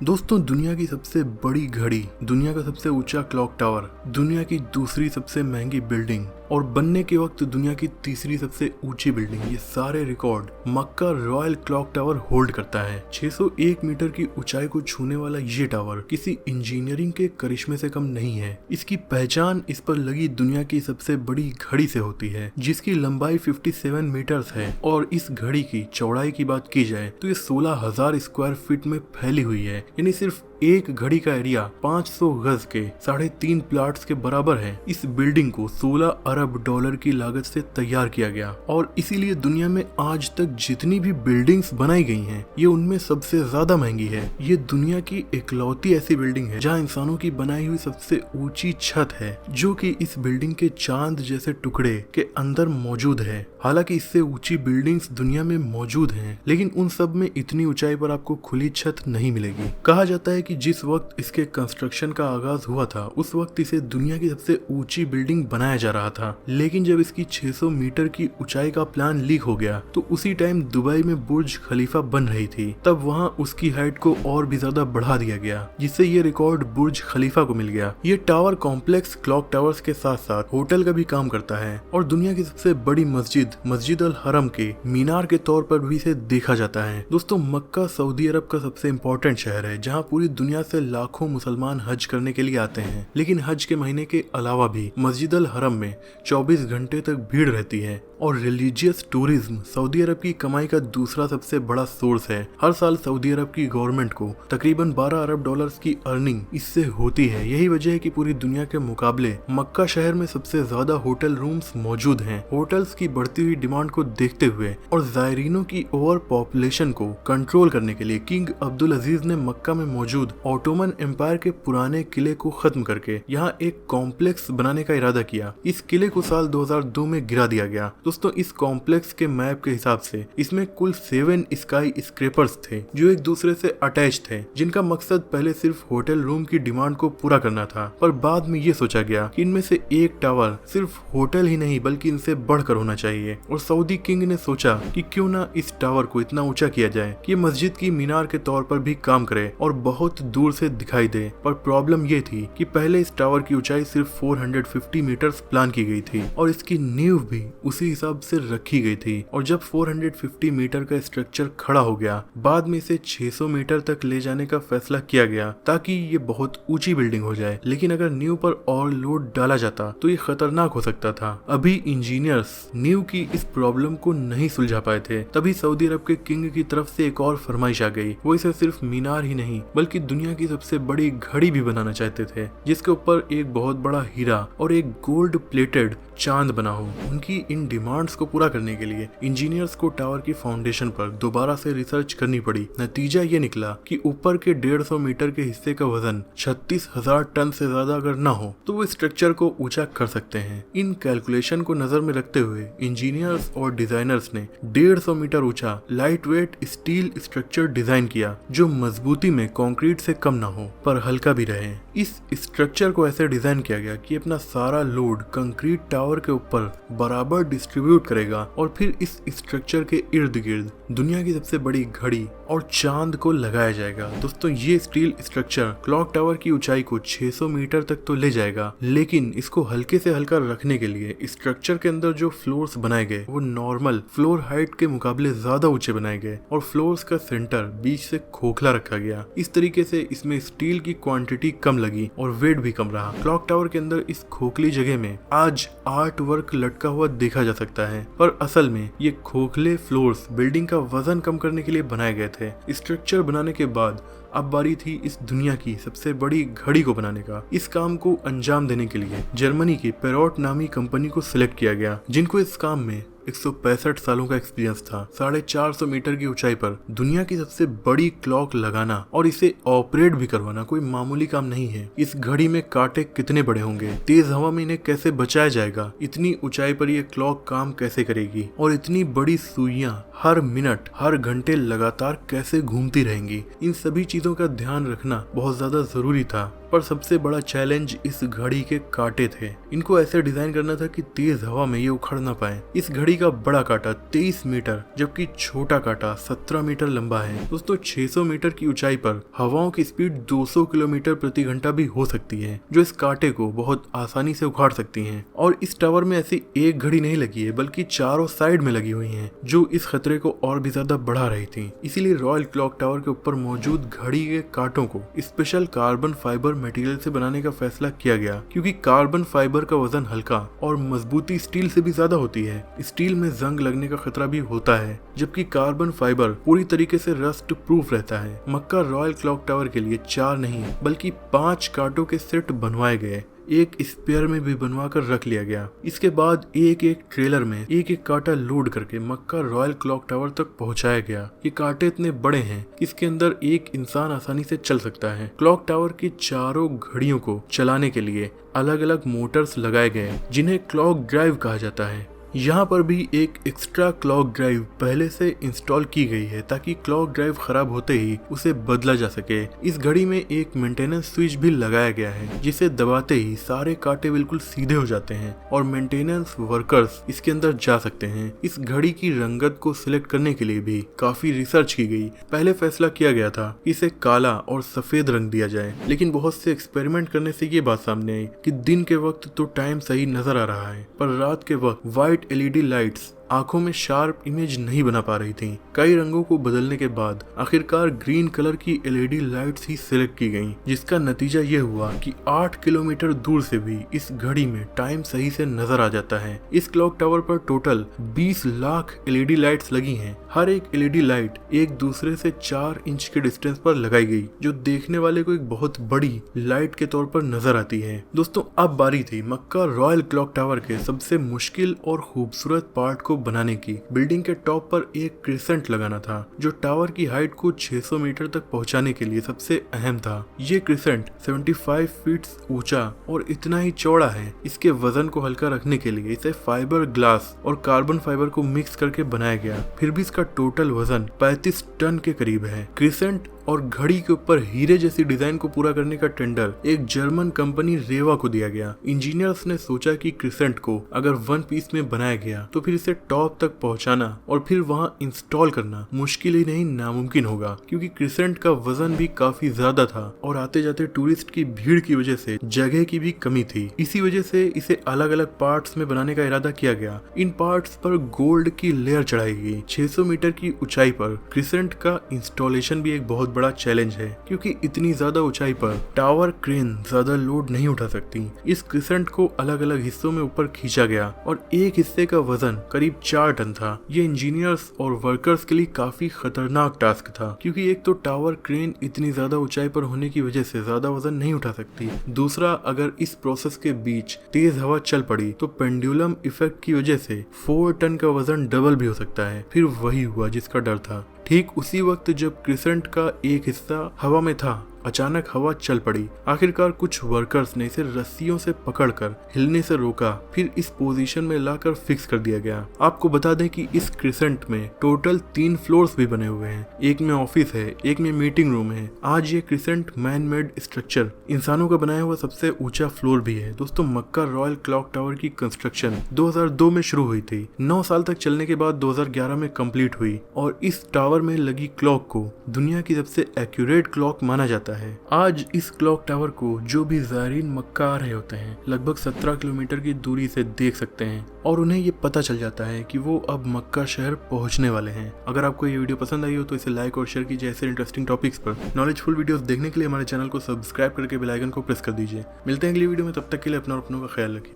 दोस्तों, दुनिया की सबसे बड़ी घड़ी, दुनिया का सबसे ऊंचा क्लॉक टावर, दुनिया की दूसरी सबसे महंगी बिल्डिंग और बनने के वक्त दुनिया की तीसरी सबसे ऊंची बिल्डिंग, ये सारे रिकॉर्ड मक्का रॉयल क्लॉक टावर होल्ड करता है। 601 मीटर की ऊंचाई को छूने वाला ये टावर किसी इंजीनियरिंग के करिश्मे से कम नहीं है। इसकी पहचान इस पर लगी दुनिया की सबसे बड़ी घड़ी से होती है, जिसकी लंबाई 57 मीटर्स है। और इस घड़ी की चौड़ाई की बात की जाए तो ये 16,000 स्क्वायर फीट में फैली हुई है, यानी सिर्फ एक घड़ी का एरिया 500 गज के 3.5 प्लॉट्स के बराबर है। इस बिल्डिंग को 16 अरब डॉलर की लागत से तैयार किया गया और इसीलिए दुनिया में आज तक जितनी भी बिल्डिंग्स बनाई गई हैं, ये उनमें सबसे ज्यादा महंगी है। ये दुनिया की इकलौती ऐसी बिल्डिंग है जहां इंसानों की बनाई हुई सबसे ऊंची छत है, जो कि इस बिल्डिंग के चांद जैसे टुकड़े के अंदर मौजूद है। हालांकि इससे ऊंची बिल्डिंग्स दुनिया में मौजूद हैं, लेकिन उन सब में इतनी ऊंचाई पर आपको खुली छत नहीं मिलेगी। कहा जाता है कि जिस वक्त इसके कंस्ट्रक्शन का आगाज हुआ था, उस वक्त इसे दुनिया की सबसे ऊंची बिल्डिंग बनाया जा रहा था। लेकिन जब इसकी 600 मीटर की ऊंचाई का प्लान लीक हो गया, तो उसी टाइम दुबई में बुर्ज खलीफा बन रही थी। तब वहाँ उसकी हाइट को और भी ज्यादा बढ़ा दिया गया, जिससे ये रिकॉर्ड बुर्ज खलीफा को मिल गया। ये टावर कॉम्प्लेक्स क्लॉक टावर्स के साथ साथ होटल का भी काम करता है और दुनिया की सबसे बड़ी मस्जिद अल हरम के मीनार के तौर पर भी इसे देखा जाता है। दोस्तों, मक्का सऊदी अरब का सबसे इम्पोर्टेंट शहर है, जहाँ पूरी दुनिया से लाखों मुसलमान हज करने के लिए आते हैं। लेकिन हज के महीने के अलावा भी मस्जिद अल हरम में 24 घंटे तक भीड़ रहती है और रिलीजियस टूरिज्म सऊदी अरब की कमाई का दूसरा सबसे बड़ा सोर्स है। हर साल सऊदी अरब की गवर्नमेंट को तकरीबन 12 अरब डॉलर्स की अर्निंग इससे होती है। यही वजह है कि पूरी दुनिया के मुकाबले मक्का शहर में सबसे ज्यादा होटल रूम्स मौजूद हैं। होटल्स की बढ़ती हुई डिमांड को देखते हुए और जायरीनों की ओवर पॉपुलेशन को कंट्रोल करने के लिए किंग अब्दुल अजीज ने मक्का में मौजूद ऑटोमन एम्पायर के पुराने किले को खत्म करके यहाँ एक कॉम्प्लेक्स बनाने का इरादा किया। इस किले को साल 2002 में गिरा दिया गया। दोस्तों, इस कॉम्प्लेक्स के मैप के हिसाब से इसमें कुल 7 स्काई स्क्रेपर्स थे, जो एक दूसरे से अटैच थे, जिनका मकसद पहले सिर्फ होटल रूम की डिमांड को पूरा करना था। पर बाद में ये सोचा गया कि इनमें से एक टावर सिर्फ होटल ही नहीं बल्कि इनसे बढ़कर होना चाहिए। और सऊदी किंग ने सोचा कि क्यों ना इस टावर को इतना ऊंचा किया जाए कि मस्जिद की मीनार के तौर पर भी काम करे और बहुत दूर से दिखाई दे। पर प्रॉब्लम ये थी कि पहले इस टावर की ऊंचाई सिर्फ 450 मीटर्स प्लान की गई थी और इसकी नींव भी उसी हिसाब से रखी गई थी। और जब 450 मीटर का स्ट्रक्चर खड़ा हो गया, बाद में इसे 600 मीटर तक ले जाने का फैसला किया गया ताकि ये बहुत ऊंची बिल्डिंग हो जाए। लेकिन अगर नींव पर और लोड डाला जाता तो ये खतरनाक हो सकता था। अभी इंजीनियर्स नींव की इस प्रॉब्लम को नहीं सुलझा पाए थे। तभी सऊदी अरब के किंग की तरफ से एक और फरमाइश आ गई। वो इसे सिर्फ मीनार ही नहीं बल्कि दुनिया की सबसे बड़ी घड़ी भी बनाना चाहते थे, जिसके ऊपर एक बहुत बड़ा हीरा और एक गोल्ड प्लेटेड चांद बना हो। उनकी इन डिमांड्स को पूरा करने के लिए इंजीनियर्स को टावर की फाउंडेशन पर दोबारा से रिसर्च करनी पड़ी। नतीजा ये निकला कि ऊपर के 150 मीटर के हिस्से का वजन 36,000 टन से ज्यादा अगर ना हो तो वो स्ट्रक्चर को ऊंचा कर सकते हैं। इन कैलकुलेशन को नजर में रखते हुए इंजीनियर्स और डिजाइनर्स ने 150 मीटर ऊंचा light weight steel structure design किया, जो मजबूती में कंक्रीट से कम ना हो पर हल्का भी रहे। इस स्ट्रक्चर को ऐसे डिजाइन किया गया कि अपना सारा लोड कंक्रीट टावर के ऊपर बराबर डिस्ट्रीब्यूट करेगा और फिर इस स्ट्रक्चर के इर्द गिर्द दुनिया की सबसे बड़ी घड़ी और चांद को लगाया जाएगा। दोस्तों, ये स्टील स्ट्रक्चर क्लॉक टावर की ऊंचाई को 600 मीटर तक तो ले जाएगा, लेकिन इसको हल्के से हल्का रखने के लिए स्ट्रक्चर के अंदर जो फ्लोर्स बनाए गए वो नॉर्मल फ्लोर हाइट के मुकाबले ज्यादा ऊंचे बनाए गए और फ्लोर्स का सेंटर बीच से खोखला रखा गया। इस तरीके से इसमें स्टील की क्वांटिटी कम लगी और वेट भी कम रहा। क्लॉक टावर के अंदर इस खोखली जगह में आज आर्ट वर्क लटका हुआ देखा जा सकता है, पर असल में ये खोखले फ्लोर्स बिल्डिंग का वजन कम करने के लिए बनाए गए थे। स्ट्रक्चर बनाने के बाद अब बारी थी इस दुनिया की सबसे बड़ी घड़ी को बनाने का। इस काम को अंजाम देने के लिए जर्मनी की पेरोट नामी कंपनी को सिलेक्ट किया गया, जिनको इस काम में 165 सालों का एक्सपीरियंस था। 450 मीटर की ऊंचाई पर दुनिया की सबसे बड़ी क्लॉक लगाना और इसे ऑपरेट भी करवाना कोई मामूली काम नहीं है। इस घड़ी में कांटे कितने बड़े होंगे, तेज हवा में इन्हें कैसे बचाया जाएगा, इतनी ऊंचाई पर यह क्लॉक काम कैसे करेगी और इतनी बड़ी सुइयां हर मिनट हर घंटे लगातार कैसे घूमती रहेंगी, इन सभी चीजों का ध्यान रखना बहुत ज्यादा जरूरी था। पर सबसे बड़ा चैलेंज इस घड़ी के कांटे थे। इनको ऐसे डिजाइन करना था कि तेज हवा में ये उखड़ ना पाए। इस घड़ी का बड़ा कांटा 23 मीटर जबकि छोटा कांटा 17 मीटर लंबा है। दोस्तों 600 मीटर की ऊंचाई पर हवाओं की स्पीड 200 किलोमीटर प्रति घंटा भी हो सकती है, जो इस कांटे को बहुत आसानी से उखाड़ सकती है। और इस टावर में ऐसी एक घड़ी नहीं लगी है, बल्कि चारों साइड में लगी हुई है, जो इस खतरे को और भी ज्यादा बढ़ा रही थी। इसीलिए रॉयल क्लॉक टावर के ऊपर मौजूद घड़ी के कांटों को स्पेशल कार्बन फाइबर मटेरियल से बनाने का फैसला किया गया, क्योंकि कार्बन फाइबर का वजन हल्का और मजबूती स्टील से भी ज्यादा होती है। स्टील में जंग लगने का खतरा भी होता है, जबकि कार्बन फाइबर पूरी तरीके से रस्ट प्रूफ रहता है। मक्का रॉयल क्लॉक टावर के लिए 4 नहीं बल्कि 5 कांटों के सेट बनवाए गए, एक स्पेयर में भी बनवा कर रख लिया गया। इसके बाद एक एक ट्रेलर में एक एक कांटा लोड करके मक्का रॉयल क्लॉक टावर तक पहुंचाया गया। ये कांटे इतने बड़े हैं कि इसके अंदर एक इंसान आसानी से चल सकता है। क्लॉक टावर की चारों घड़ियों को चलाने के लिए अलग अलग मोटर्स लगाए गए, जिन्हें क्लॉक ड्राइव कहा जाता है। यहाँ पर भी एक एक्स्ट्रा क्लॉक ड्राइव पहले से इंस्टॉल की गई है, ताकि क्लॉक ड्राइव खराब होते ही उसे बदला जा सके। इस घड़ी में एक मेंटेनेंस स्विच भी लगाया गया है, जिसे दबाते ही सारे कांटे बिल्कुल सीधे हो जाते हैं और मेंटेनेंस वर्कर्स इसके अंदर जा सकते हैं। इस घड़ी की रंगत को सिलेक्ट करने के लिए भी काफी रिसर्च की गई। पहले फैसला किया गया था कि इसे काला और सफेद रंग दिया जाए, लेकिन बहुत से एक्सपेरिमेंट करने से ये बात सामने आई कि दिन के वक्त तो टाइम सही नजर आ रहा है, पर रात के वक्त व्हाइट LED लाइट्स आंखों में शार्प इमेज नहीं बना पा रही थी। कई रंगों को बदलने के बाद आखिरकार ग्रीन कलर की LED लाइट्स ही सिलेक्ट की गईं, जिसका नतीजा ये हुआ कि 8 किलोमीटर दूर से भी इस घड़ी में टाइम सही से नजर आ जाता है। इस क्लॉक टावर पर टोटल 20 लाख LED लाइट्स लगी हैं। हर एक LED लाइट एक दूसरे से 4 इंच के डिस्टेंस पर लगाई गई, जो देखने वाले को एक बहुत बड़ी लाइट के तौर पर नजर आती है। दोस्तों अब बारी थी मक्का रॉयल क्लॉक टावर के सबसे मुश्किल और खूबसूरत पार्ट को बनाने की। बिल्डिंग के टॉप पर एक क्रिसेंट लगाना था, जो टावर की हाइट को 600 मीटर तक पहुंचाने के लिए सबसे अहम था। ये क्रिसेंट 75 फीट ऊंचा और इतना ही चौड़ा है। इसके वजन को हल्का रखने के लिए इसे फाइबर ग्लास और कार्बन फाइबर को मिक्स करके बनाया गया। फिर भी इसका टोटल वजन 35 टन के करीब है। क्रिसेंट और घड़ी के ऊपर हीरे जैसी डिजाइन को पूरा करने का टेंडर एक जर्मन कंपनी रेवा को दिया गया। इंजीनियर्स ने सोचा कि क्रिसेंट को अगर 1 पीस में बनाया गया तो फिर इसे टॉप तक पहुंचाना और फिर वहां इंस्टॉल करना मुश्किल ही नहीं नामुमकिन होगा, क्योंकि क्रिसेंट का वजन भी काफी ज्यादा था और आते जाते टूरिस्ट की भीड़ की वजह से जगह की भी कमी थी। इसी वजह से इसे अलग अलग पार्ट्स में बनाने का इरादा किया गया। इन पार्ट्स पर गोल्ड की लेयर चढ़ाई गई। 600 मीटर की ऊंचाई पर क्रिसेंट का इंस्टॉलेशन भी एक बहुत बड़ा चैलेंज है, क्योंकि इतनी ज्यादा ऊंचाई पर टावर क्रेन ज्यादा लोड नहीं उठा सकती। इस क्रिसेंट को अलग अलग हिस्सों में ऊपर खींचा गया और एक हिस्से का वजन करीब 4 टन था। ये इंजीनियर्स और वर्कर्स के लिए काफी खतरनाक टास्क था, क्योंकि एक तो टावर क्रेन इतनी ज्यादा ऊंचाई पर होने की वजह से ज्यादा वजन नहीं उठा सकती। दूसरा, अगर इस प्रोसेस के बीच तेज हवा चल पड़ी तो पेंडुलम इफेक्ट की वजह से 4 टन का वजन डबल भी हो सकता है। फिर वही हुआ जिसका डर था। ठीक उसी वक्त जब क्रिसेंट का एक हिस्सा हवा में था, अचानक हवा चल पड़ी। आखिरकार कुछ वर्कर्स ने इसे रस्सियों से पकड़कर हिलने से रोका, फिर इस पोजीशन में लाकर फिक्स कर दिया गया। आपको बता दें कि इस क्रिसेंट में टोटल 3 फ्लोर्स भी बने हुए हैं। एक में ऑफिस है, एक में मीटिंग रूम है। आज ये क्रिसेंट मैन मेड स्ट्रक्चर इंसानों का बनाया हुआ सबसे ऊंचा फ्लोर भी है। दोस्तों मक्का रॉयल क्लॉक टावर की कंस्ट्रक्शन 2002 में शुरू हुई थी। 9 साल तक चलने के बाद 2011 में कंप्लीट हुई और इस टावर में लगी क्लॉक को दुनिया की सबसे एक्यूरेट क्लॉक माना जाता है। आज इस क्लॉक टावर को जो भी ज़ायरीन मक्का आ रहे होते हैं लगभग 17 किलोमीटर की दूरी से देख सकते हैं और उन्हें ये पता चल जाता है कि वो अब मक्का शहर पहुंचने वाले हैं। अगर आपको ये वीडियो पसंद आई हो तो इसे लाइक और शेयर कीजिए। ऐसे इंटरेस्टिंग टॉपिक्स पर नॉलेजफुल वीडियोस देखने के लिए हमारे चैनल को सब्सक्राइब करके बेल आइकन को प्रेस कर दीजिए। मिलते हैं अगली वीडियो में, तब तक के लिए अपना और अपनों का ख्याल रखिए।